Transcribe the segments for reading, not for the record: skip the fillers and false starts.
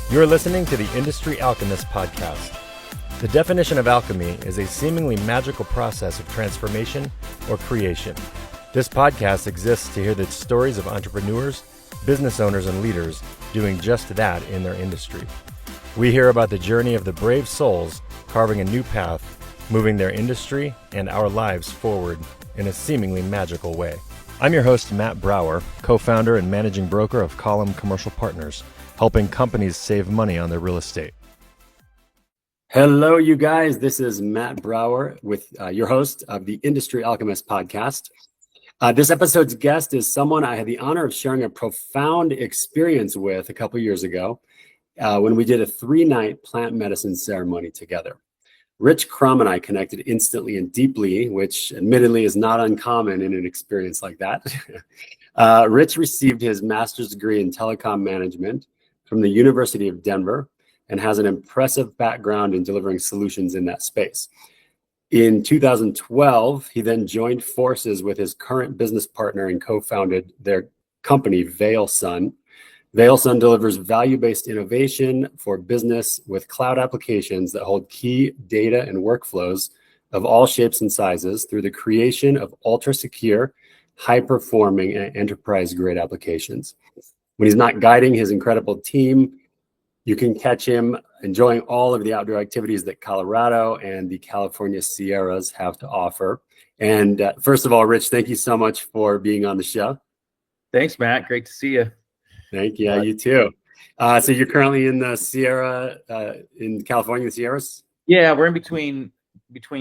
You're listening to the Industry Alchemist podcast. The definition of alchemy is a seemingly magical process of transformation or creation. This podcast exists to hear the stories of entrepreneurs, business owners, and leaders doing just that in their industry. We hear about the journey of the brave souls carving a new path, moving their industry and our lives forward in a seemingly magical way. I'm your host, Matt Brower, co-founder and managing broker of Column Commercial Partners, helping companies save money on their real estate. Hello, you guys. This is Matt Brower with your host of the Industry Alchemist podcast. This episode's guest is someone I had the honor of sharing a profound experience with a couple years ago when we did a 3-night plant medicine ceremony together. Rich Crum and I connected instantly and deeply, which admittedly is not uncommon in an experience like that. Rich received his master's degree in telecom management from the University of Denver and has an impressive background in delivering solutions in that space. In 2012, he then joined forces with his current business partner and co-founded their company, VeilSun. VeilSun delivers value-based innovation for business with cloud applications that hold key data and workflows of all shapes and sizes through the creation of ultra-secure, high-performing, and enterprise-grade applications. When he's not guiding his incredible team, you can catch him enjoying all of the outdoor activities that Colorado and the California Sierras have to offer. And first of all, Rich, thank you so much for being on the show. Thanks, Matt. Great to see you. Thank you. You too. So you're currently in the Sierra, in California, the Sierras? Yeah, we're in between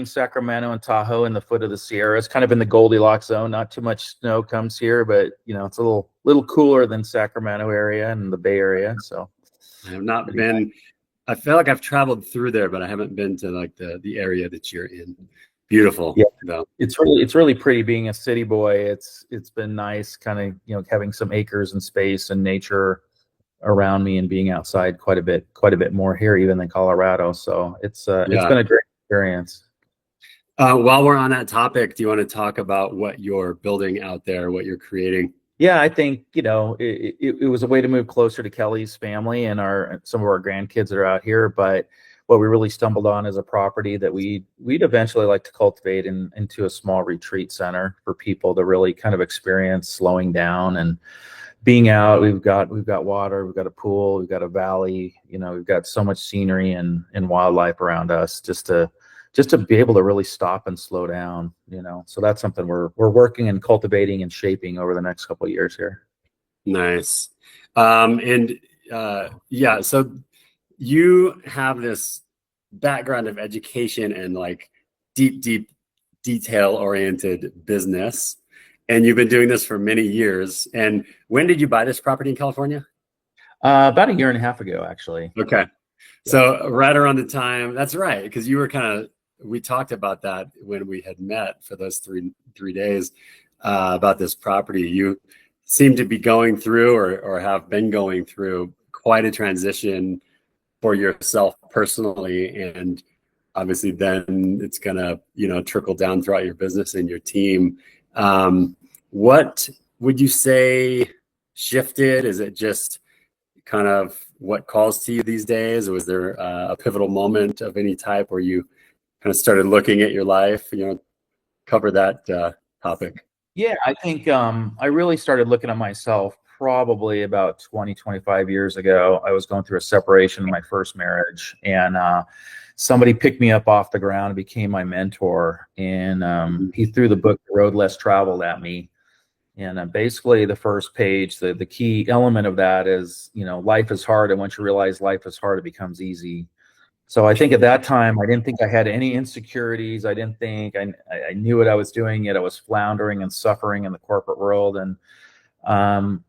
Sacramento and Tahoe in the foot of the Sierras, kind of in the Goldilocks zone. Not too much snow comes here, but it's a little cooler than Sacramento area and the Bay Area. So I have not been. I feel like I've traveled through there, but I haven't been to like the area that you're in. Beautiful. Yeah, though. It's really pretty being a city boy. It's been nice, kind of having some acres and space and nature around me and being outside quite a bit more here even than Colorado. So it's been a great experience. While we're on that topic, do you want to talk about what you're building out there, what you're creating? Yeah, I think, it was a way to move closer to Kelly's family and some of our grandkids that are out here. But what we really stumbled on is a property that we'd eventually like to cultivate into a small retreat center for people to really kind of experience slowing down and being out. We've got water, we've got a pool, we've got a valley, we've got so much scenery and wildlife around us just to be able to really stop and slow down, So that's something we're working and cultivating and shaping over the next couple of years here. Nice. So you have this background of education and like deep detail-oriented business, and you've been doing this for many years. And when did you buy this property in California? About a year and a half ago, actually. Okay. So right around the time, that's right, because you were we talked about that when we had met for those three days about this property. You seem to be going through or have been going through quite a transition for yourself personally, and obviously then it's gonna trickle down throughout your business and your team. What would you say shifted? Is it just kind of what calls to you these days, or was there a pivotal moment of any type where you kind of started looking at your life? Cover that topic. Yeah, I think I really started looking at myself probably about 25 years ago. I was going through a separation in my first marriage, and somebody picked me up off the ground and became my mentor. And he threw the book The Road Less Traveled at me. And basically the first page, the key element of that is, life is hard. And once you realize life is hard, it becomes easy. So I think at that time, I didn't think I had any insecurities. I didn't think I knew what I was doing, yet I was floundering and suffering in the corporate world. And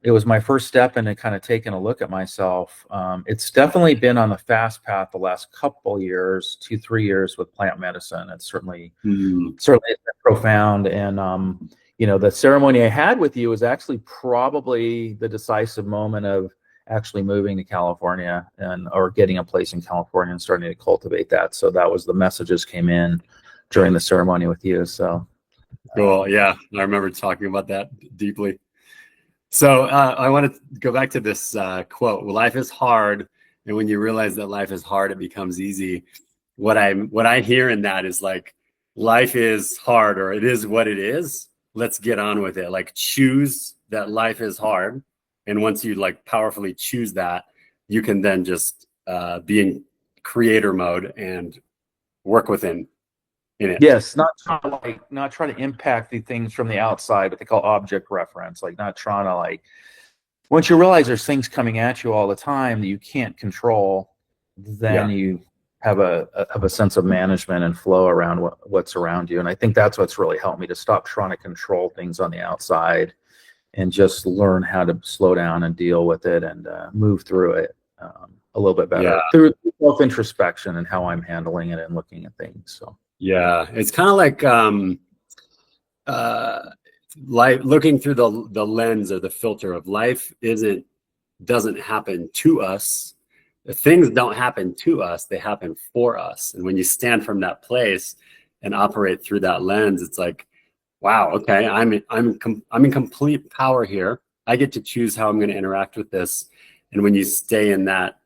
it was my first step into kind of taking a look at myself. It's definitely been on the fast path the last couple years, 2-3 years with plant medicine. It's certainly been profound. And, the ceremony I had with you was actually probably the decisive moment of actually moving to California or getting a place in California and starting to cultivate that. So that was the messages came in during the ceremony with you. So cool. Yeah. I remember talking about that deeply. So I want to go back to this quote. Life is hard. And when you realize that life is hard, it becomes easy. What I hear in that is like, life is hard, or it is what it is. Let's get on with it. Like, choose that life is hard. And once you like powerfully choose that, you can then just be in creator mode and work within in it. Yes, not try to impact the things from the outside, what they call object reference. Like, not trying to, like, once you realize there's things coming at you all the time that you can't control, then you have a sense of management and flow around what's around you. And I think that's what's really helped me to stop trying to control things on the outside and just learn how to slow down and deal with it and move through it a little bit better through self-introspection and how I'm handling it and looking at things. So it's kind of like looking through the lens or the filter of life doesn't happen to us. Things don't happen to us, they happen for us. And when you stand from that place and operate through that lens, it's like, wow, okay, I'm in complete power here. I get to choose how I'm going to interact with this. And when you stay in that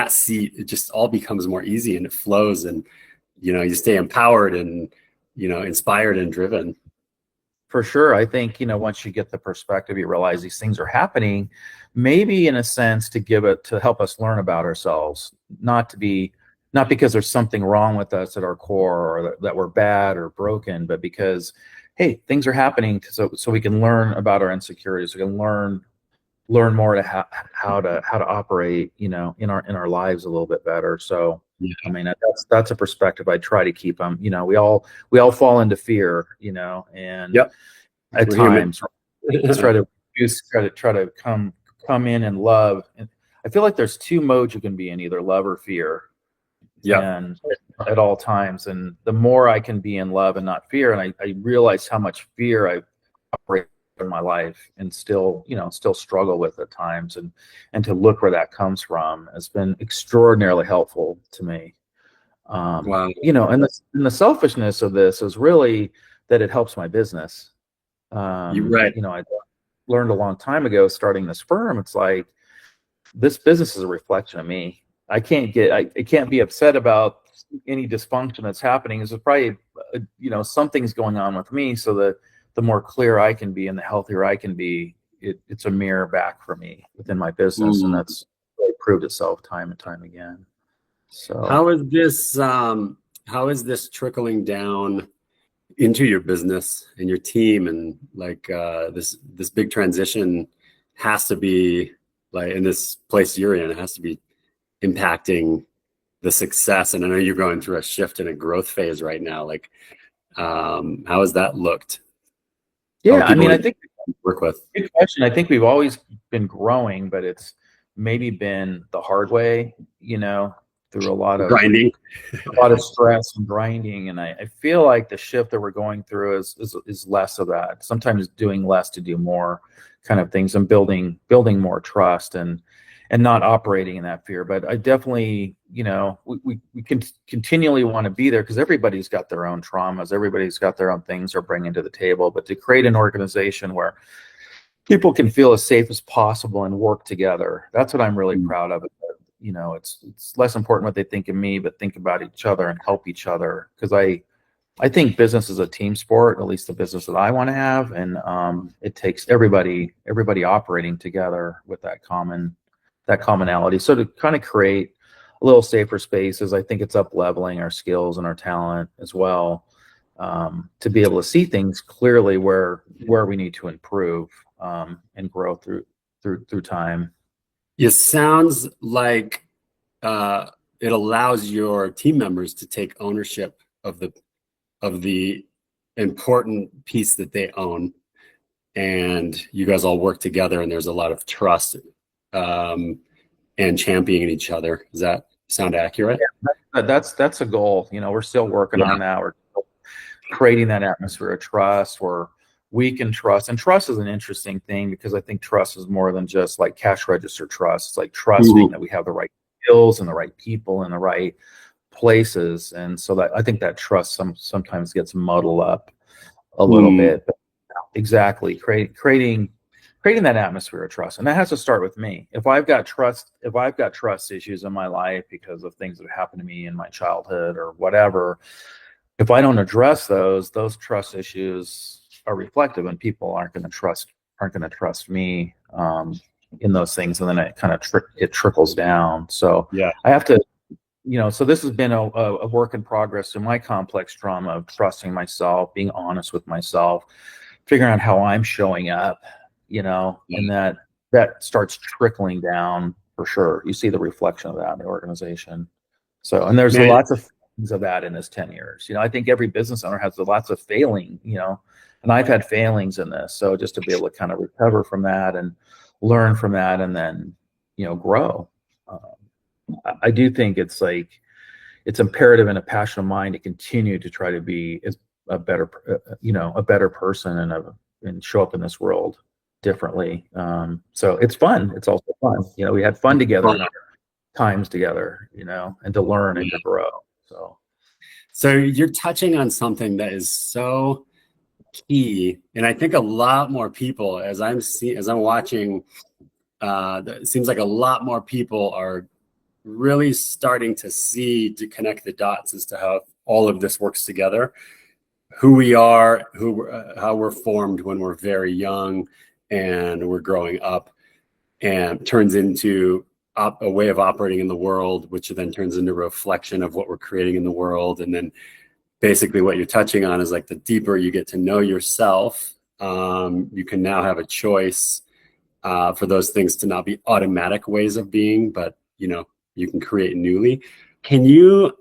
seat, it just all becomes more easy and it flows, and you stay empowered and inspired and driven. For sure. I think, once you get the perspective, you realize these things are happening, maybe in a sense to help us learn about ourselves, not because there's something wrong with us at our core, or that we're bad or broken, but because, hey, things are happening so we can learn about our insecurities. We can learn more to how to operate, in our lives a little bit better. So, I mean, that's a perspective I try to keep. We all fall into fear, and at times try to come in and love. And I feel like there's two modes you can be in, either love or fear. And at all times. And the more I can be in love and not fear, and I realize how much fear I've operated in my life and still struggle with at times, and to look where that comes from has been extraordinarily helpful to me. Wow. And the selfishness of this is really that it helps my business. You're right. I learned a long time ago, starting this firm, it's like, this business is a reflection of me. I can't be upset about any dysfunction that's happening. It's probably, something's going on with me, so that the more clear I can be and the healthier I can be, it's a mirror back for me within my business. And that's really proved itself time and time again. So how is this trickling down into your business and your team? And like this big transition has to be, like, in this place you're in, it has to be impacting the success. And I know you're going through a shift and a growth phase right now. Like, how has that looked? I mean, I think work with. Good question. I think we've always been growing, but it's maybe been the hard way, through a lot of grinding, a lot of stress and grinding. And I feel like the shift that we're going through is less of that. Sometimes doing less to do more kind of things, and building more trust and not operating in that fear. But I definitely, we can continually want to be there, because everybody's got their own traumas. Everybody's got their own things they're bringing to the table. But to create an organization where people can feel as safe as possible and work together, that's what I'm really proud of. It's less important what they think of me, but think about each other and help each other. Because I think business is a team sport, at least the business that I want to have. And it takes everybody operating together with that commonality. So to kind of create a little safer spaces, I think it's up leveling our skills and our talent as well, to be able to see things clearly where we need to improve and grow through time. It sounds like it allows your team members to take ownership of the important piece that they own, and you guys all work together, and there's a lot of trust and championing each other. Does that sound accurate? Yeah, that's a goal. We're still working on that. We're creating that atmosphere of trust where we can trust. And trust is an interesting thing, because I think trust is more than just like cash register trust. It's like trusting that we have the right skills and the right people in the right places. And so that, I think that trust sometimes gets muddled up a little bit. But exactly, creating creating that atmosphere of trust. And that has to start with me. If I've got trust issues in my life because of things that have happened to me in my childhood or whatever, if I don't address those trust issues are reflective, and people aren't going to trust me in those things. And then it kind of it trickles down. So Yeah. I have to, so this has been a work in progress in my complex trauma of trusting myself, being honest with myself, figuring out how I'm showing up, and that starts trickling down for sure. You see the reflection of that in the organization. So, and there's lots of things of that in this 10 years. I think every business owner has lots of failing, and I've had failings in this. So just to be able to kind of recover from that and learn from that and then, grow. I do think it's imperative in a passionate mind to continue to try to be a better person and show up in this world differently. So it's fun. It's also fun. We had fun together in our times together, and to learn and to grow. So you're touching on something that is so key. And I think a lot more people, as I'm watching, it seems like a lot more people are really starting to connect the dots as to how all of this works together. Who we are, how we're formed when we're very young and we're growing up, and turns into a way of operating in the world, which then turns into a reflection of what we're creating in the world. And then basically what you're touching on is like the deeper you get to know yourself, you can now have a choice for those things to not be automatic ways of being, but you can create newly. Can you,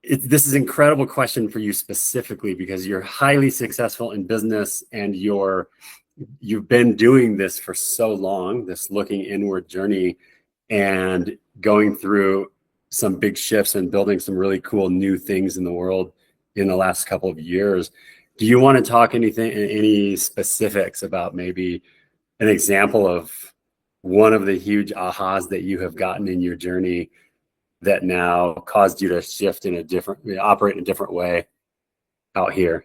this is an incredible question for you specifically because you're highly successful in business and you've been doing this for so long, this looking inward journey and going through some big shifts and building some really cool new things in the world in the last couple of years. Do you want to talk any specifics about maybe an example of one of the huge ahas that you have gotten in your journey that now caused you to shift operate in a different way out here?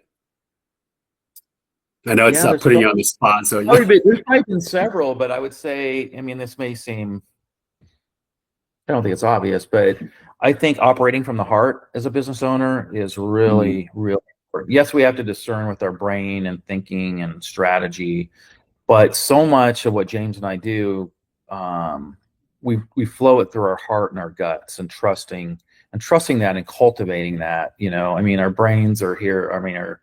I know it's putting you on the spot. So there's probably been several, but I would say, this may seem, I don't think it's obvious, but I think operating from the heart as a business owner is really, really important. Yes, we have to discern with our brain and thinking and strategy, but so much of what James and I do, we flow it through our heart and our guts and trusting that and cultivating that. Our brains are here.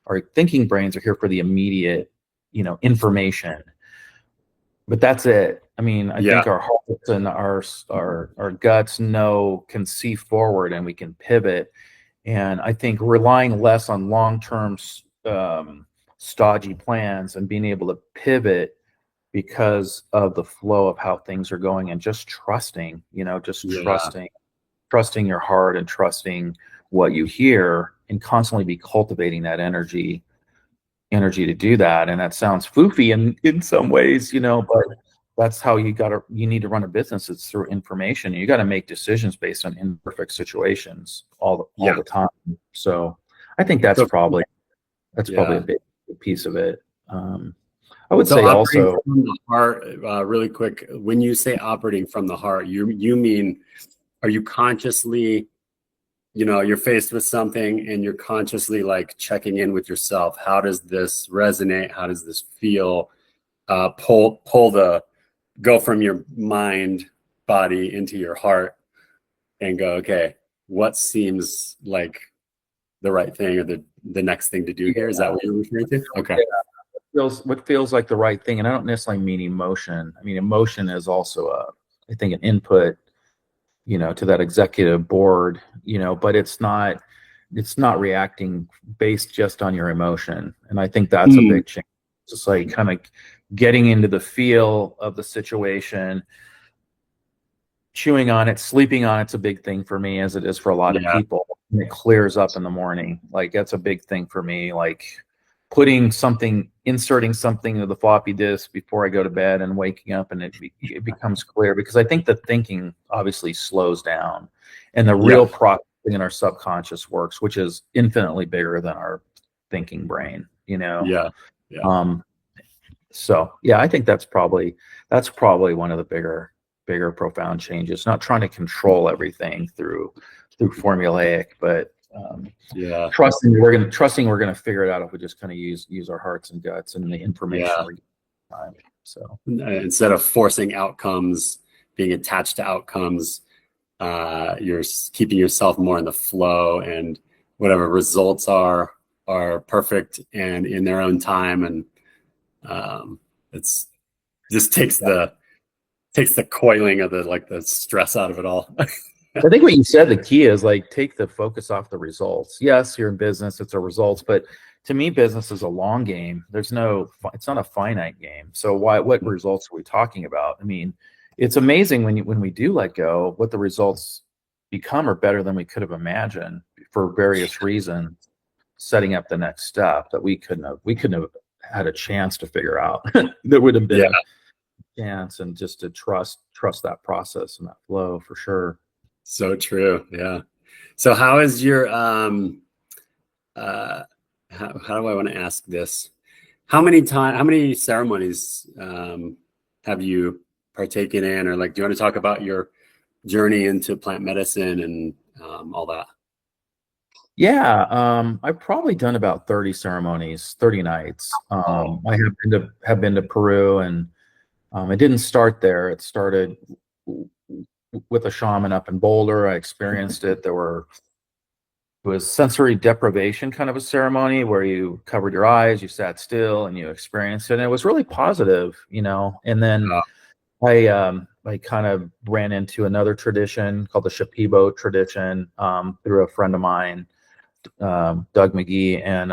Our thinking brains are here for the immediate, information, but that's it. I think our hearts and our guts can see forward and we can pivot. And I think relying less on long-term stodgy plans and being able to pivot because of the flow of how things are going and just trusting, trusting your heart and trusting what you hear and constantly be cultivating that energy to do that. And that sounds foofy in some ways, but that's how you need to run a business. It's through information. You got to make decisions based on imperfect situations all the time. So I think that's probably a big piece of it. I would say also from the heart, really quick. When you say operating from the heart, you mean, are you consciously, you're faced with something and you're consciously like checking in with yourself? How does this resonate? How does this feel? Go from your mind, body into your heart and go, okay, what seems like the right thing or the next thing to do here? Is that what you're referring to? Okay. What feels like the right thing, and I don't necessarily mean emotion. Emotion is also I think an input, to that executive board, but it's not reacting based just on your emotion. And I think that's a big change. It's just like kind of getting into the feel of the situation, chewing on it, sleeping on it's a big thing for me, as it is for a lot of people. And it clears up in the morning. Like that's a big thing for me. Like inserting something into the floppy disk before I go to bed and waking up, and it becomes clear, because I think the thinking obviously slows down and the real processing in our subconscious works, which is infinitely bigger than our thinking brain, So yeah, I think that's probably one of the bigger profound changes. Not trying to control everything through formulaic, but Yeah. trusting we're gonna figure it out if we just kind of use our hearts and guts and the information Yeah. we're getting time. So Instead of forcing outcomes, being attached to outcomes, you're keeping yourself more in the flow, and whatever results are perfect and in their own time. And it's just takes the coiling of the stress out of it all. I think what you said, the key is like take the focus off the results. Yes, you're in business, it's a results, but to me, business is a long game. It's not a finite game. So what results are we talking about? I mean, it's amazing when we do let go, what the results become are better than we could have imagined for various reasons, setting up the next step that we couldn't have had a chance to figure out. There would have been a chance, and just to trust that process and that flow for sure. So true. Yeah. So how is your how do I want to ask this? How many ceremonies have you partaken in, or do you want to talk about your journey into plant medicine and all that? Yeah, I've probably done about 30 ceremonies, 30 nights. I have been to Peru, and it didn't start there. It started with a shaman up in Boulder. I experienced it. It was sensory deprivation kind of a ceremony where you covered your eyes, you sat still, and you experienced it. And it was really positive, And then I kind of ran into another tradition called the Shipibo tradition through a friend of mine, Doug McGee, and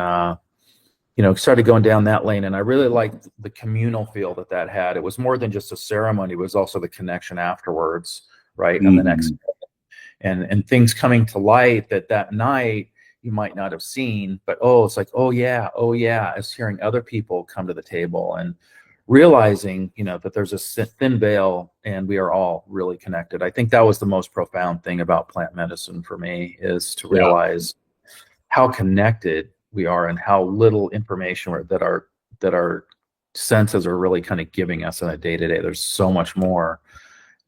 started going down that lane. And I really liked the communal feel that had. It was more than just a ceremony; it was also the connection afterwards, right? And the next, and things coming to light that night you might not have seen, but it's like, oh yeah, as hearing other people come to the table and realizing, that there's a thin veil and we are all really connected. I think that was the most profound thing about plant medicine for me, is to realize how connected we are and how little information that our senses are really kind of giving us on a day-to-day. There's so much more.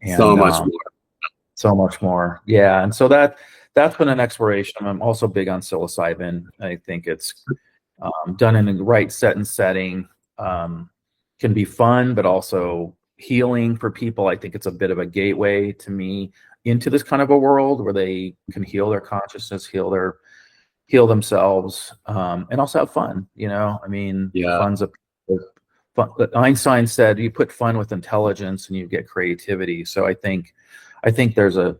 And, so much more. Yeah. And so that's been an exploration. I'm also big on psilocybin. I think it's done in the right setting, can be fun, but also healing for people. I think it's a bit of a gateway to me into this kind of a world where they can heal their consciousness, heal themselves, and also have fun. I mean, fun's fun. Einstein said you put fun with intelligence and you get creativity. So I think there's a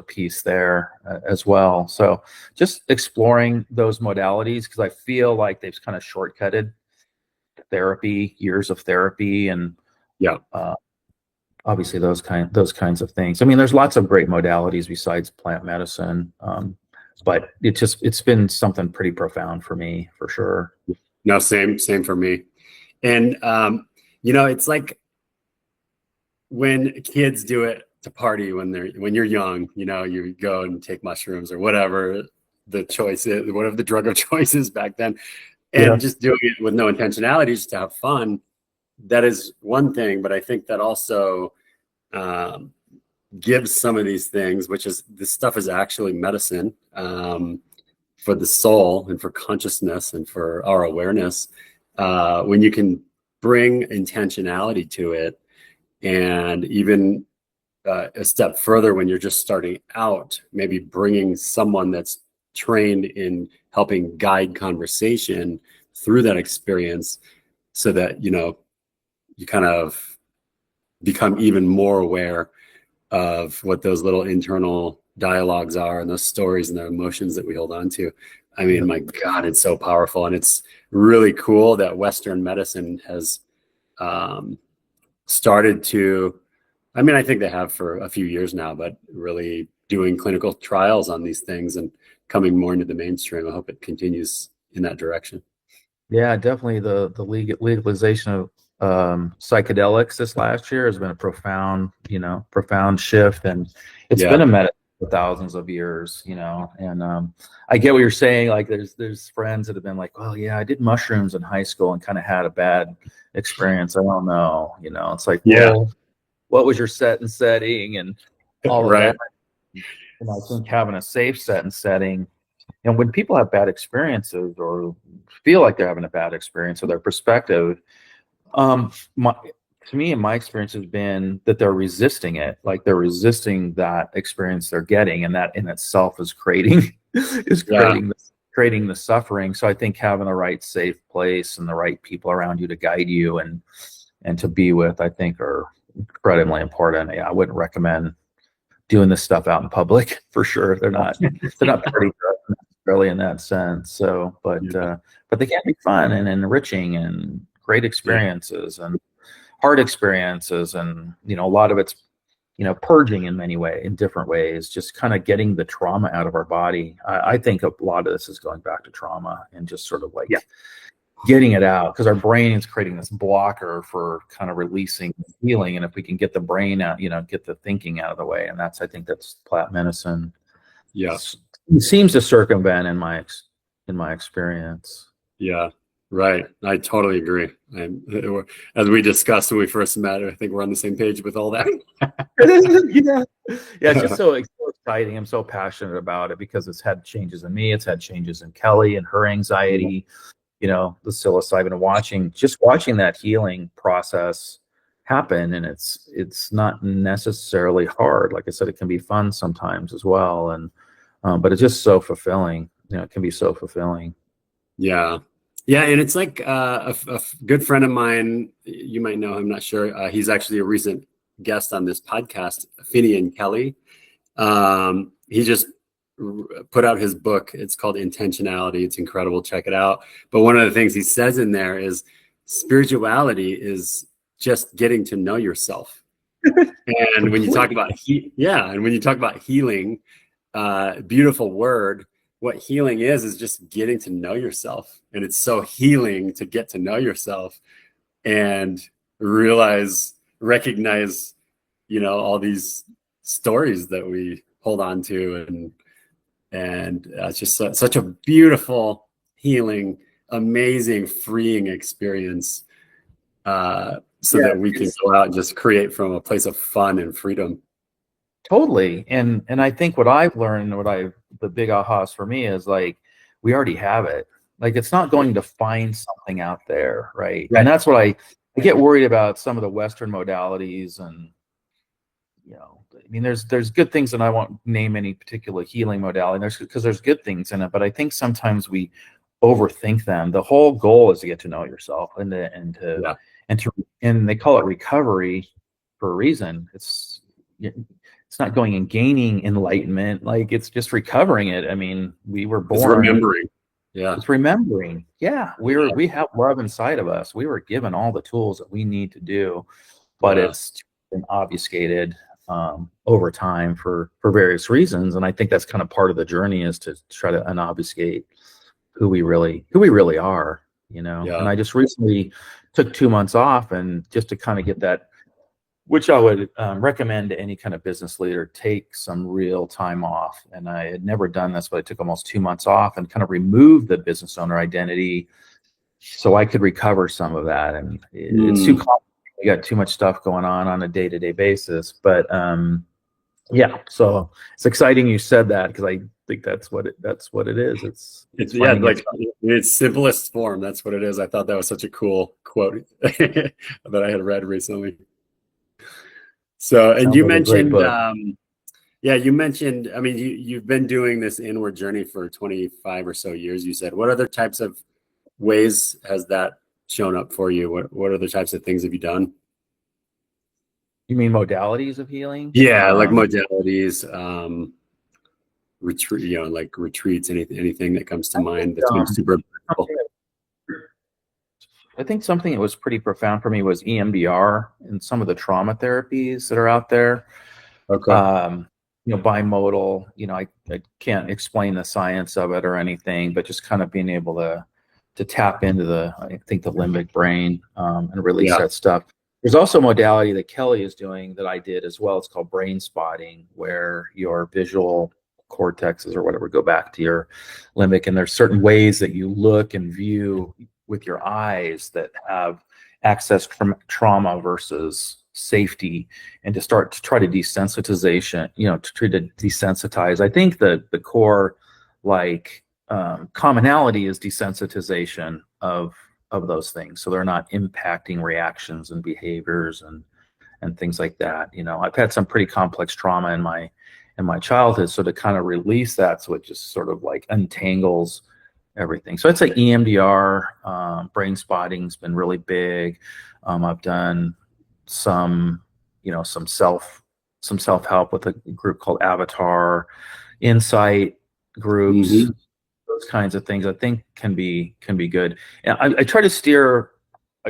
piece there as well. So just exploring those modalities, because I feel like they've kind of shortcutted therapy, years of therapy, and obviously those kinds of things. I mean, there's lots of great modalities besides plant medicine, but it's been something pretty profound for me, for sure. No, same for me. And it's like when kids do it to party when you're young, you go and take mushrooms or whatever the choice is, whatever the drug of choice is back then, and just doing it with no intentionality, just to have fun. That is one thing, but I think that also gives some of these things, which is, this stuff is actually medicine for the soul and for consciousness and for our awareness. When you can bring intentionality to it, and even a step further when you're just starting out, maybe bringing someone that's trained in helping guide conversation through that experience, so that you kind of become even more aware of what those little internal dialogues are, and those stories and the emotions that we hold on to. I mean, my God, it's so powerful. And it's really cool that Western medicine has started to, I think they have for a few years now, but really doing clinical trials on these things and coming more into the mainstream. I hope it continues in that direction. Yeah, definitely. The legalization of psychedelics this last year has been a profound shift, and it's been a for thousands of years, and I get what you're saying. Like there's friends that have been like, well, yeah, I did mushrooms in high school and kind of had a bad experience. I don't know, it's like, Yeah. well, what was your set and setting and all of Right. that? I think having a safe set and setting, and when people have bad experiences or feel like they're having a bad experience or their perspective, to me, in my experience, has been that they're resisting it. Like they're resisting that experience they're getting, and that in itself is creating creating the suffering. So I think having the right safe place and the right people around you to guide you and to be with, I think, are incredibly important. Yeah, I wouldn't recommend doing this stuff out in public for sure. They're not pretty necessarily in that sense. So, but they can be fun and enriching and great experiences and hard experiences, and a lot of it's purging in different ways, just kind of getting the trauma out of our body. I think a lot of this is going back to trauma and just sort of like getting it out, because our brain is creating this blocker for kind of releasing healing. And if we can get the brain out, get the thinking out of the way, and I think that's plant medicine. Yes. It seems to circumvent in my experience. Yeah. Right. I totally agree. As we discussed when we first met, I think we're on the same page with all that. Yeah. It's just so exciting. I'm so passionate about it because it's had changes in me. It's had changes in Kelly and her anxiety, the psilocybin, watching that healing process happen. And it's not necessarily hard. Like I said, it can be fun sometimes as well. And, but it's just so fulfilling. It can be so fulfilling. Yeah. Yeah, and it's like a good friend of mine, you might know him, I'm not sure. He's actually a recent guest on this podcast, Finian Kelly. He just put out his book. It's called Intentionality. It's incredible. Check it out. But one of the things he says in there is spirituality is just getting to know yourself. And when you talk about healing, beautiful word. What healing is just getting to know yourself. And it's so healing to get to know yourself and recognize, all these stories that we hold on to. And it's just such a beautiful, healing, amazing, freeing experience that we can go out and just create from a place of fun and freedom. Totally. And I think what I've learned, the big ahas for me is like, we already have it. Like, it's not going to find something out there. Right. And that's what I get worried about some of the Western modalities. And, there's good things, and I won't name any particular healing modality because there's good things in it. But I think sometimes we overthink them. The whole goal is to get to know yourself and they call it recovery for a reason. It's not going and gaining enlightenment. Like, it's just recovering it. We were born. It's remembering. Yeah. It's remembering. Yeah. We have love inside of us. We were given all the tools that we need to do, but it's been obfuscated over time for various reasons. And I think that's kind of part of the journey, is to try to unobfuscate who we really are, And I just recently took 2 months off, and just to kind of get that, which I would recommend to any kind of business leader, take some real time off. And I had never done this, but I took almost 2 months off and kind of removed the business owner identity so I could recover some of that. And it's too complicated. We got too much stuff going on a day-to-day basis. But so it's exciting you said that, because I think that's what it is. It's like in its simplest form. That's what it is. I thought that was such a cool quote that I had read recently. So, and you mentioned, you've been doing this inward journey for 25 or so years, you said. What other types of ways has that shown up for you? What other types of things have you done? You mean modalities of healing? Yeah, like modalities, retreats, anything that comes to mind that's been super helpful. I think something that was pretty profound for me was EMDR and some of the trauma therapies that are out there. Okay. Bimodal, I can't explain the science of it or anything, but just kind of being able to tap into the limbic brain and release that stuff. There's also a modality that Kelly is doing that I did as well. It's called brain spotting, where your visual cortexes or whatever go back to your limbic, and there's certain ways that you look and view with your eyes that have access trauma versus safety, and to start to try to desensitization, to try to desensitize. I think the core commonality is desensitization of those things, so they're not impacting reactions and behaviors and things like that. I've had some pretty complex trauma in my childhood, so to kind of release that, so it just sort of like untangles everything. So I'd say EMDR, brain spotting's been really big. I've done some self-help with a group called Avatar, Insight groups. Mm-hmm. Those kinds of things I think can be good. And I try to steer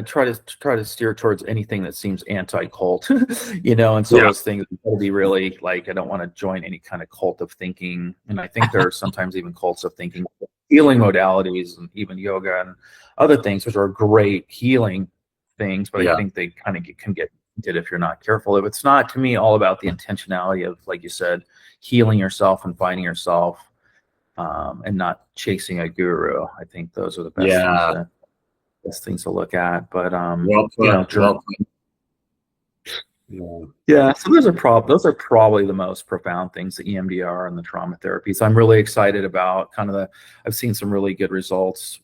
towards anything that seems anti-cult, and so those things will be really like, I don't want to join any kind of cult of thinking. And I think there are sometimes even cults of thinking, healing modalities, and even yoga and other things, which are great healing things, but I think they kind of can get tainted if you're not careful. If it's not, to me, all about the intentionality of, like you said, healing yourself and finding yourself, and not chasing a guru. I think those are the best things to look at. But so those are probably the most profound things, the EMDR and the trauma therapy. So I'm really excited about I've seen some really good results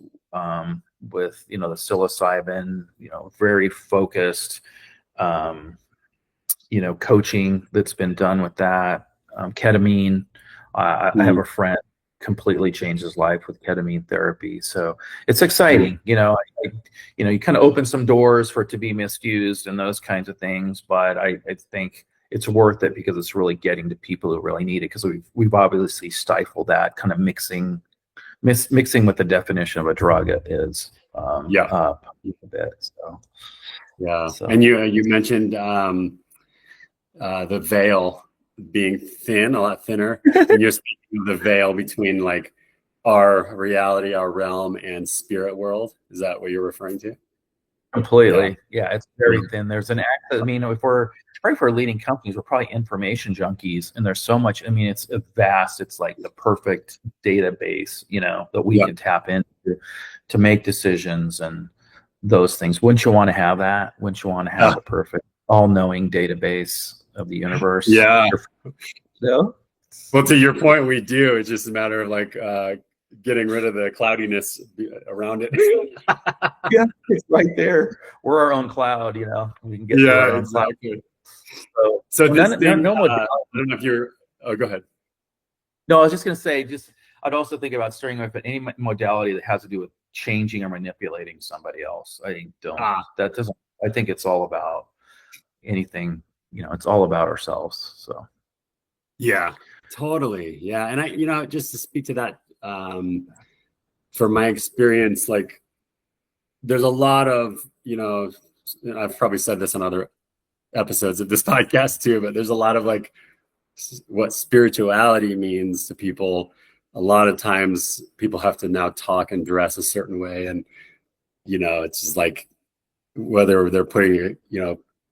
with the psilocybin, very focused coaching that's been done with that. Ketamine, I have a friend completely changed his life with ketamine therapy. So it's exciting. You kind of open some doors for it to be misused and those kinds of things, but I think it's worth it because it's really getting to people who really need it, because we've obviously stifled that kind of mixing with the definition of a drug is up a bit. So and you mentioned the veil being thin, a lot thinner, and you're speaking of the veil between like our reality, our realm, and spirit world. Is that what you're referring to? Completely. Yeah, it's very thin. There's an access. I mean, if we're leading companies, we're probably information junkies, and there's so much. I mean, it's vast. It's like the perfect database, that we can tap into to make decisions and those things. Wouldn't you want to have that? Wouldn't you want to have a perfect, all-knowing database of the universe? Yeah. No? Well, to your point, we do. It's just a matter of like getting rid of the cloudiness around it. Yeah, it's right there. We're our own cloud, we can get our own cloud. So this thing, I don't know if you're, go ahead. No, I was just going to say, I'd also think about steering with any modality that has to do with changing or manipulating somebody else. I think it's all about anything, it's all about ourselves. So. Yeah, totally. Yeah. And I, just to speak to that, from my experience, like there's a lot of, I've probably said this on other episodes of this podcast too, but there's a lot of like what spirituality means to people. A lot of times people have to now talk and dress a certain way. And, it's just like whether they're putting,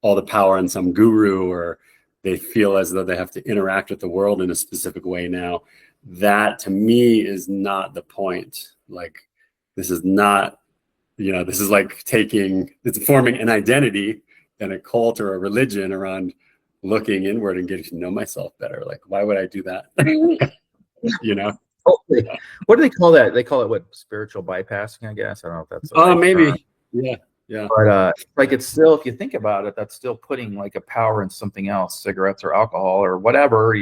all the power in some guru, or they feel as though they have to interact with the world in a specific way now. That to me is not the point. Like, this is not, this is like it's forming an identity and a cult or a religion around looking inward and getting to know myself better. Like, why would I do that? What do they call that? They call it what? Spiritual bypassing, I guess. I don't know if that's. Maybe. Term. Yeah. Yeah. But like, it's still, if you think about it, that's still putting like a power in something else, cigarettes or alcohol or whatever.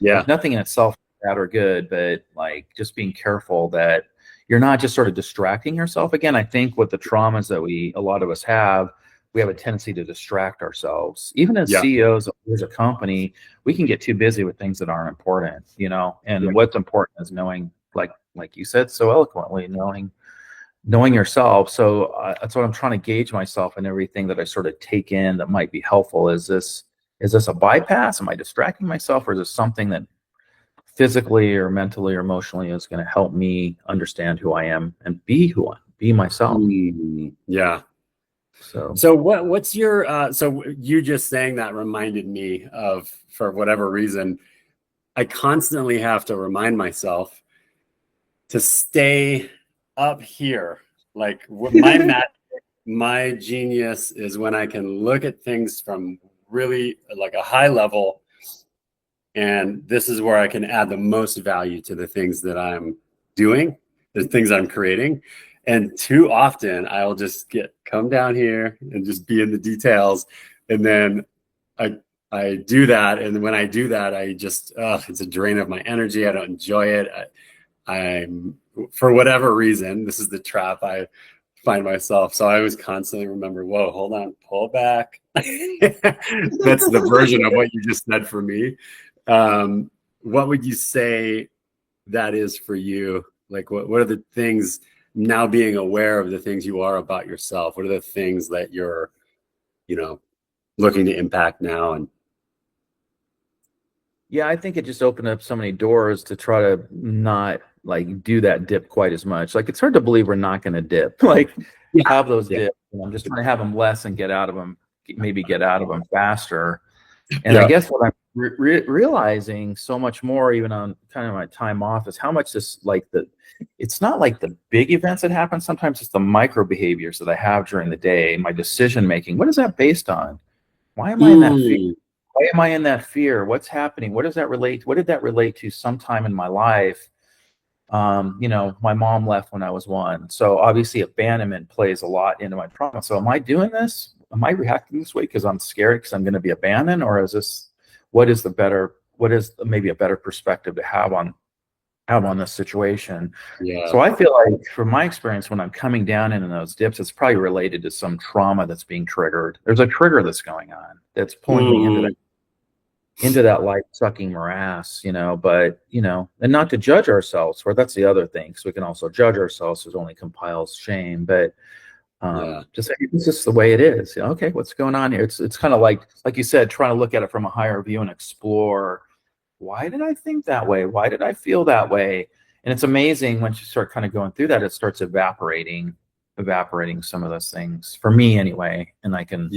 There's nothing in itself bad or good, but like just being careful that you're not just sort of distracting yourself. Again, I think with the traumas that a lot of us have, we have a tendency to distract ourselves. Even as CEOs of a company, we can get too busy with things that aren't important, and what's important is knowing, like you said so eloquently, knowing yourself. So that's what I'm trying to gauge myself in everything that I sort of take in that might be helpful. Is this a bypass? Am I distracting myself? Or is this something that physically or mentally or emotionally is going to help me understand who I am and be myself? Yeah. So what's your so you just saying that reminded me of, for whatever reason, I constantly have to remind myself to stay up here. Like my genius is when I can look at things from really like a high level, and this is where I can add the most value to the things that I'm doing, the things I'm creating. And too often I'll just come down here and just be in the details. And then I do that. And when I do that, I just, it's a drain of my energy. I don't enjoy it. I'm, for whatever reason, this is the trap I find myself. So I always constantly remember, whoa, hold on, pull back. That's the version of what you just said for me. What would you say that is for you? Like, what are the things, now being aware of the things you are about yourself? What are the things that you're, looking to impact now? And yeah, I think it just opened up so many doors to try to not like do that dip quite as much. Like, it's hard to believe we're not going to dip, like have those dips. I'm just trying to have them less and get out of them, maybe get out of them faster. And I guess what I'm realizing so much more, even on kind of my time off, is how much this, it's not like the big events that happen. Sometimes it's the micro behaviors that I have during the day, my decision making. What is that based on? Why am I in that fear? Why am I in that fear? What's happening? What does that relate? What did that relate to sometime in my life? My mom left when I was 1. So obviously abandonment plays a lot into my trauma. So am I doing this? Am I reacting this way because I'm scared because I'm going to be abandoned? Or what is maybe a better perspective to have on this situation? Yeah. So I feel like, from my experience, when I'm coming down into those dips, it's probably related to some trauma that's being triggered. There's a trigger that's going on that's pulling me into that life-sucking morass, but, and not to judge ourselves, or that's the other thing, because we can also judge ourselves, which only compiles shame, but just say, this is the way it is. Okay, what's going on here? It's kind of like you said, trying to look at it from a higher view and explore, why did I think that way? Why did I feel that way? And it's amazing once you start kind of going through that, it starts evaporating some of those things, for me anyway, and I can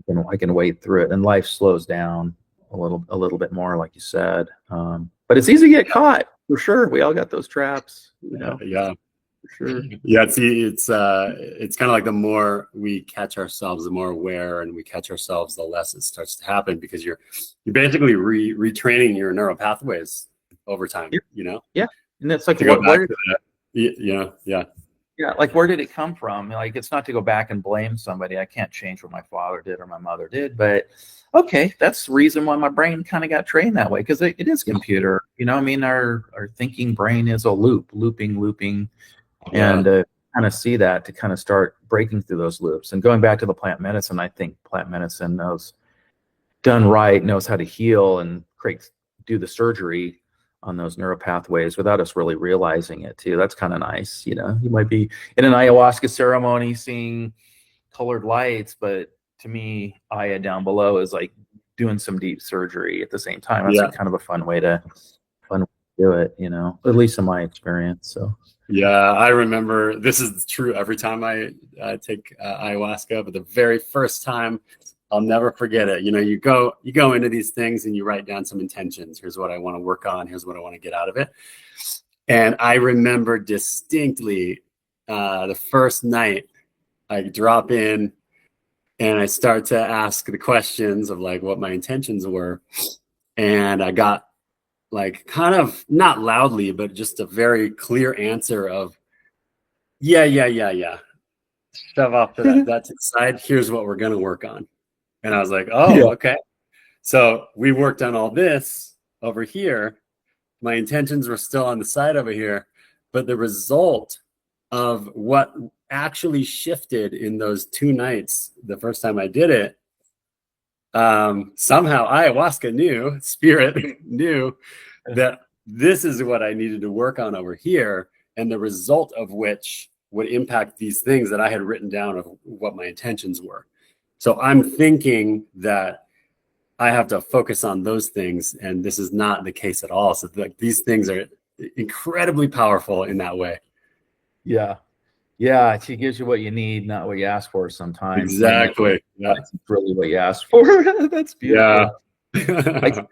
wade through it, and life slows down a little bit more, like you said. But it's easy to get caught, for sure. We all got those traps, Yeah. For sure. Yeah. It's kind of like the more we catch ourselves, the more aware and we catch ourselves, the less it starts to happen, because you're basically retraining your neural pathways over time, Yeah. And it's like, to go back to that. Yeah, like, where did it come from? Like, it's not to go back and blame somebody. I can't change what my father did or my mother did, but okay, that's the reason why my brain kind of got trained that way, because it is computer. Our thinking brain is a looping, and kind of see that, to kind of start breaking through those loops. And going back to the plant medicine, I think plant medicine done right, knows how to heal and do the surgery on those neural pathways without us really realizing it too. That's kind of nice. You might be in an ayahuasca ceremony seeing colored lights, but to me, Aya down below is like doing some deep surgery at the same time. That's kind of a fun way to do it, at least in my experience. So yeah, I remember, this is true every time I take ayahuasca, but the very first time, I'll never forget it. You go into these things and you write down some intentions. Here's what I want to work on. Here's what I want to get out of it. And I remember distinctly the first night I drop in and I start to ask the questions of like what my intentions were. And I got like kind of not loudly, but just a very clear answer of, yeah. Shove off to that to the side. Here's what we're going to work on. And I was like, okay. So we worked on all this over here. My intentions were still on the side over here, but the result of what actually shifted in those 2 nights, the first time I did it, somehow ayahuasca knew, spirit knew that this is what I needed to work on over here, and the result of which would impact these things that I had written down of what my intentions were. So I'm thinking that I have to focus on those things, and this is not the case at all. So these things are incredibly powerful in that way. Yeah. Yeah, she gives you what you need, not what you ask for sometimes. Exactly. Yeah. That's really what you asked for. That's beautiful. Yeah. I still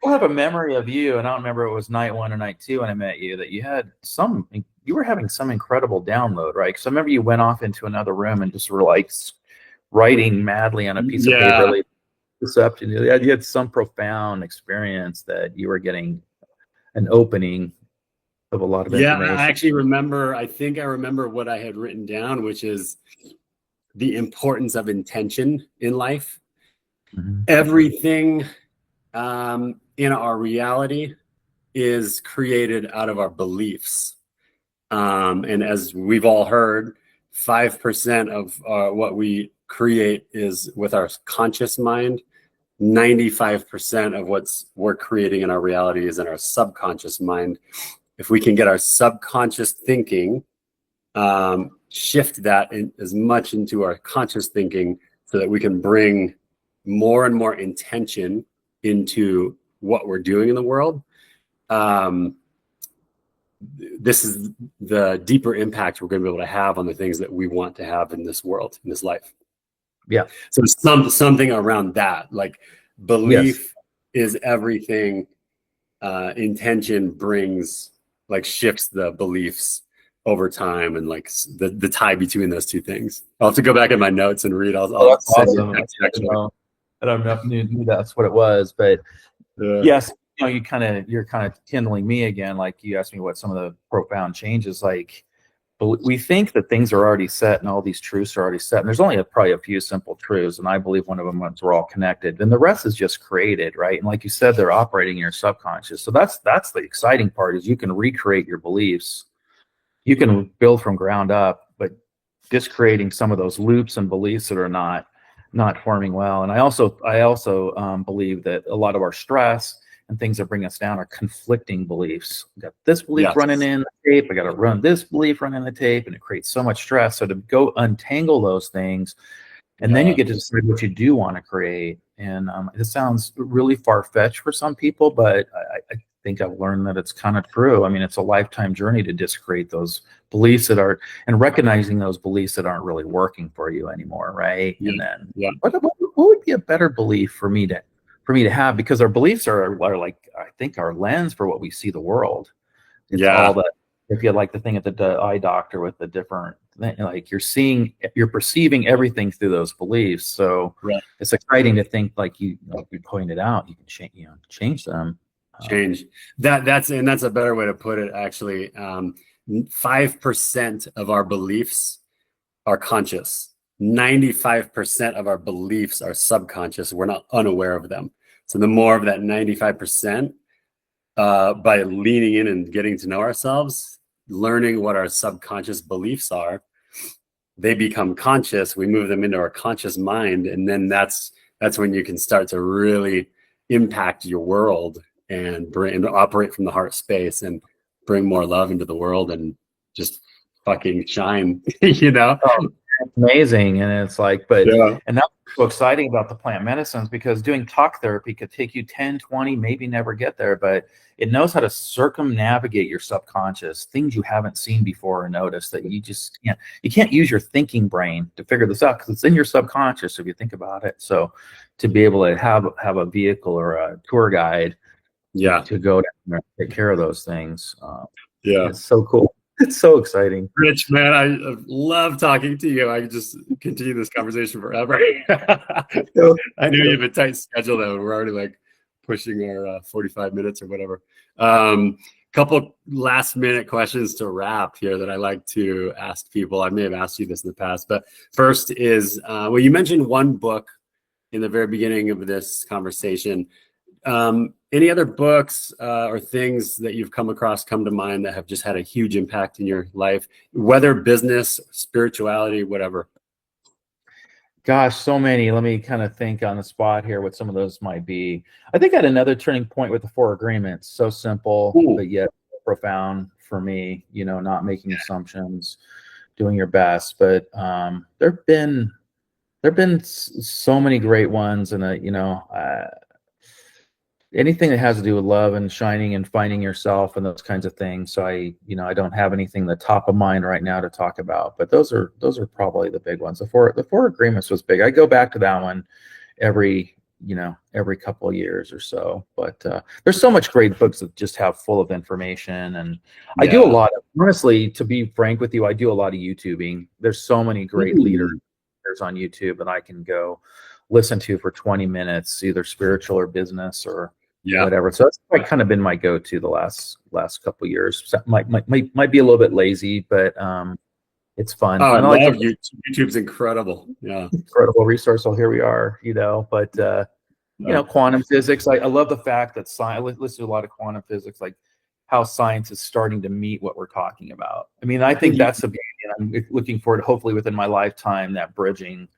have a memory of you, and I don't remember if it was night one or night two when I met you, that you were having some incredible download, right? Because I remember you went off into another room and just were like writing madly on a piece of paper, Yeah. like perception. You had some profound experience that you were getting an opening of a lot of Yeah, I information. actually I think I remember what I had written down, which is the importance of intention in life. Mhm. Everything in our reality is created out of our beliefs. And as we've all heard, 5% of what we create is with our conscious mind. 95% of we're creating in our reality is in our subconscious mind. If we can get our subconscious thinking, shift that as much into our conscious thinking so that we can bring more and more intention into what we're doing in the world. This is the deeper impact we're going to be able to have on the things that we want to have in this world, in this life. Yeah. So something around that, like belief is everything. Intention brings, like, shifts the beliefs over time, and like the tie between those two things. I'll have to go back in my notes and read. I'll That's send you awesome. a text, actually. I don't know if you knew that's what it was, but yes, you're kind of kindling me again. Like you asked me what some of the profound changes, like, but we think that things are already set and all these truths are already set. And there's only probably a few simple truths. And I believe one of them is we're all connected. And the rest is just created, right? And like you said, they're operating in your subconscious. So that's the exciting part, is you can recreate your beliefs. You can build from ground up, but just creating some of those loops and beliefs that are not forming well. And I also believe that a lot of our stress and things that bring us down are conflicting beliefs. I got this belief running in the tape. I got to run this belief running the tape, and it creates so much stress. So to go untangle those things, and then you get to decide what you do want to create. And it sounds really far-fetched for some people, but I think I've learned that it's kind of true. I mean, it's a lifetime journey to just create those beliefs that are, and recognizing those beliefs that aren't really working for you anymore, right? And then what would be a better belief for me to have? Because our beliefs are like, I think, our lens for what we see the world. It's all that. If you like the thing at the eye doctor with the different, like, you're perceiving everything through those beliefs. So it's exciting to think, like you pointed out, you can change them. That's a better way to put it, actually. 5% of our beliefs are conscious. 95% of our beliefs are subconscious. We're not unaware of them. So the more of that 95%, by leaning in and getting to know ourselves, learning what our subconscious beliefs are, they become conscious. We move them into our conscious mind, and then that's when you can start to really impact your world and operate from the heart space and bring more love into the world and just fucking shine. It's amazing. And it's like, and that's so exciting about the plant medicines, because doing talk therapy could take you 10, 20, maybe never get there, but it knows how to circumnavigate your subconscious, things you haven't seen before or noticed, that you can't use your thinking brain to figure this out, because it's in your subconscious if you think about it. So to be able to have a vehicle or a tour guide to go down there and take care of those things, it's so cool. It's so exciting. Rich, man, I love talking to you. I could just continue this conversation forever. I know you have a tight schedule, though. We're already like pushing our 45 minutes or whatever. Couple last minute questions to wrap here that I like to ask people. I may have asked you this in the past, but first is, you mentioned one book in the very beginning of this conversation. Any other books or things that you've come across come to mind that have just had a huge impact in your life, whether business, spirituality, whatever? Gosh, so many. Let me kind of think on the spot here what some of those might be. I think I had another turning point with the 4 Agreements. So simple, but yet profound for me, not making assumptions, doing your best. But there've been so many great ones. And, anything that has to do with love and shining and finding yourself and those kinds of things. So I don't have anything the top of mind right now to talk about, but those are probably the big ones. The four agreements was big. I go back to that one every couple of years or so. But there's so much great books that just have full of information. And I do a lot of, honestly, to be frank with you, I do a lot of YouTubing. There's so many great leaders on YouTube that I can go listen to for 20 minutes, either spiritual or business or whatever. So that's like kind of been my go-to the last couple of years. So might be a little bit lazy, but it's fun. Oh, and I love YouTube. YouTube's incredible. Yeah. Incredible resource. So here we are, but quantum physics. I love the fact that I listen to a lot of quantum physics, like how science is starting to meet what we're talking about. I mean, I think that's the beauty, and I'm looking forward to, hopefully within my lifetime, that bridging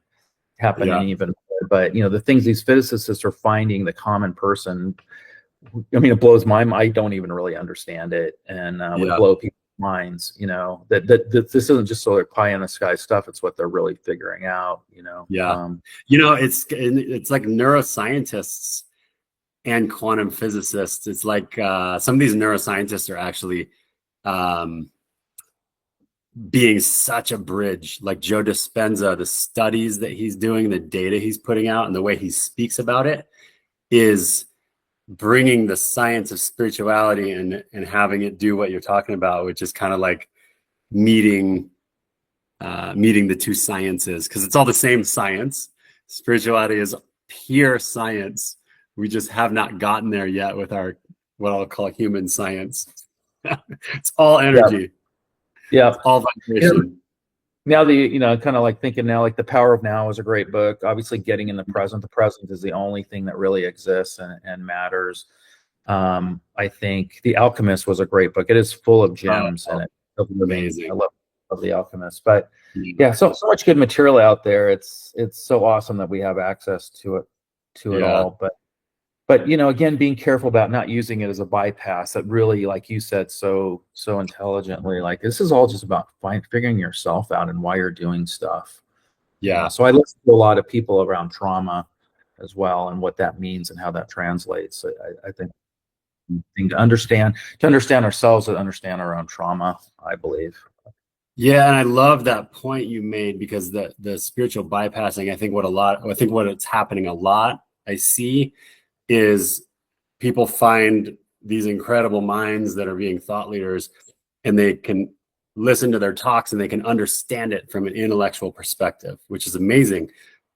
happening even more. But the things these physicists are finding, the common person, I mean, it blows my mind. I don't even really understand it, and would blow people's minds. That this isn't just sort of pie in the sky stuff. It's what they're really figuring out. It's like neuroscientists and quantum physicists. It's like some of these neuroscientists are actually being such a bridge. Like Joe Dispenza, the studies that he's doing, the data he's putting out, and the way he speaks about it is bringing the science of spirituality and having it do what you're talking about, which is kind of like meeting the two sciences, because it's all the same science. Spirituality is pure science. We just have not gotten there yet with our, what I'll call human science. It's all energy. Yeah. It's all vibration. Now kind of like thinking now, like The Power of Now is a great book. Obviously, getting in the present. The present is the only thing that really exists and matters. I think The Alchemist was a great book. It is full of gems in it. Amazing. I love The Alchemist. But so much good material out there. It's so awesome that we have access to it all. But again, being careful about not using it as a bypass. That really, like you said so intelligently, like this is all just about figuring yourself out and why you're doing stuff. Yeah. So I listen to a lot of people around trauma as well, and what that means and how that translates. I think to understand ourselves and understand our own trauma, I believe. Yeah, and I love that point you made, because the spiritual bypassing, I think what it's happening a lot, I see, is people find these incredible minds that are being thought leaders, and they can listen to their talks and they can understand it from an intellectual perspective, which is amazing.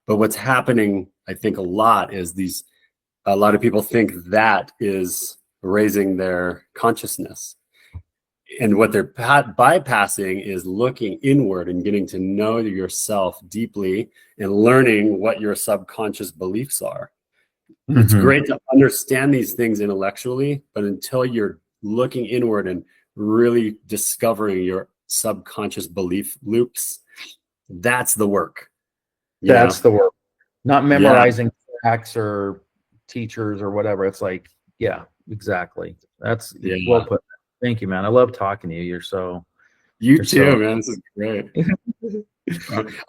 But what's happening, I think, a lot is a lot of people think that is raising their consciousness. And what they're bypassing is looking inward and getting to know yourself deeply and learning what your subconscious beliefs are. It's great to understand these things intellectually, but until you're looking inward and really discovering your subconscious belief loops, that's the work. That's the work. Not memorizing facts or teachers or whatever. It's like, exactly. That's well put. Thank you, man. I love talking to you. You too, man. This is great.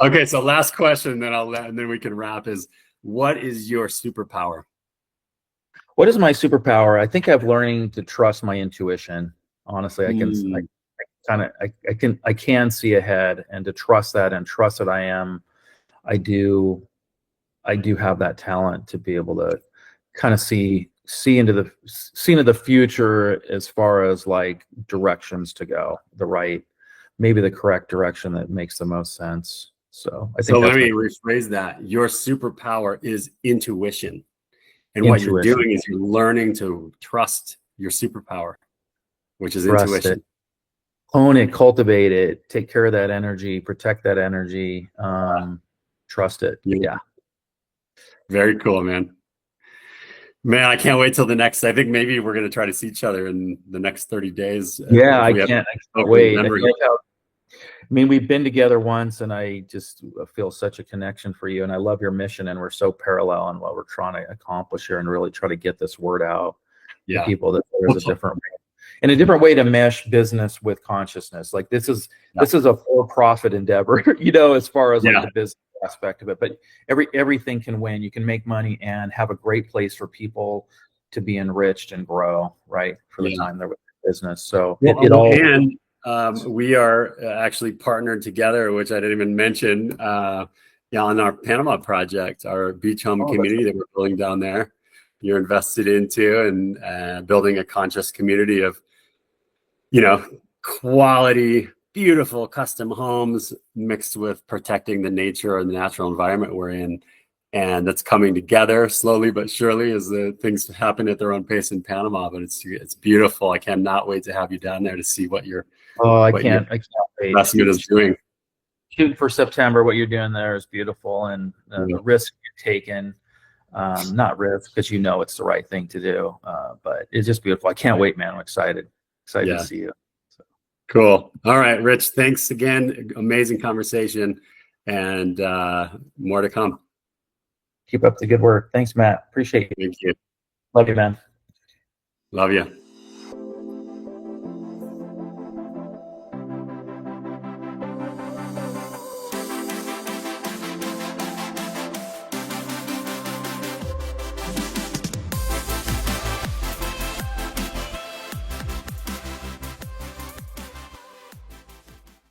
Okay, so last question, and then we can wrap. Is what is your superpower? What is my superpower? I think I'm learning to trust my intuition. Honestly, I can see ahead, and to trust that and trust that I do have that talent to be able to kind of see into the future as far as like directions to go, maybe the correct direction that makes the most sense. So I think let me rephrase that. Your superpower is intuition. And what you're doing is you're learning to trust your superpower, which is intuition. Hone it, cultivate it, take care of that energy, protect that energy, trust it. Yeah. Very cool, man. Man, I can't wait till the next. I think maybe we're going to try to see each other in the next 30 days. Yeah, I can't wait. I mean, we've been together once, and I just feel such a connection for you. And I love your mission, and we're so parallel in what we're trying to accomplish here, and really try to get this word out to people that there's a different way to mesh business with consciousness. Like this is a for-profit endeavor, as far as like the business aspect of it. But everything can win. You can make money and have a great place for people to be enriched and grow, right, for the time they're with the business. So we are actually partnered together, which I didn't even mention, on our Panama project, our beach home community that we're building down there. You're invested into and building a conscious community of, quality, beautiful custom homes mixed with protecting the nature and the natural environment we're in. And that's coming together slowly but surely as the things happen at their own pace in Panama. But it's beautiful. I cannot wait to have you down there to see what your I can't wait. Investment is doing. Shooting for September. What you're doing there is beautiful, and the risk you're taking, not risk because it's the right thing to do, but it's just beautiful. I can't wait, man. I'm excited to see you. So. Cool. All right, Rich. Thanks again. Amazing conversation, and more to come. Keep up the good work. Thanks, Matt. Appreciate you. Thank you. Love you, man. Love you.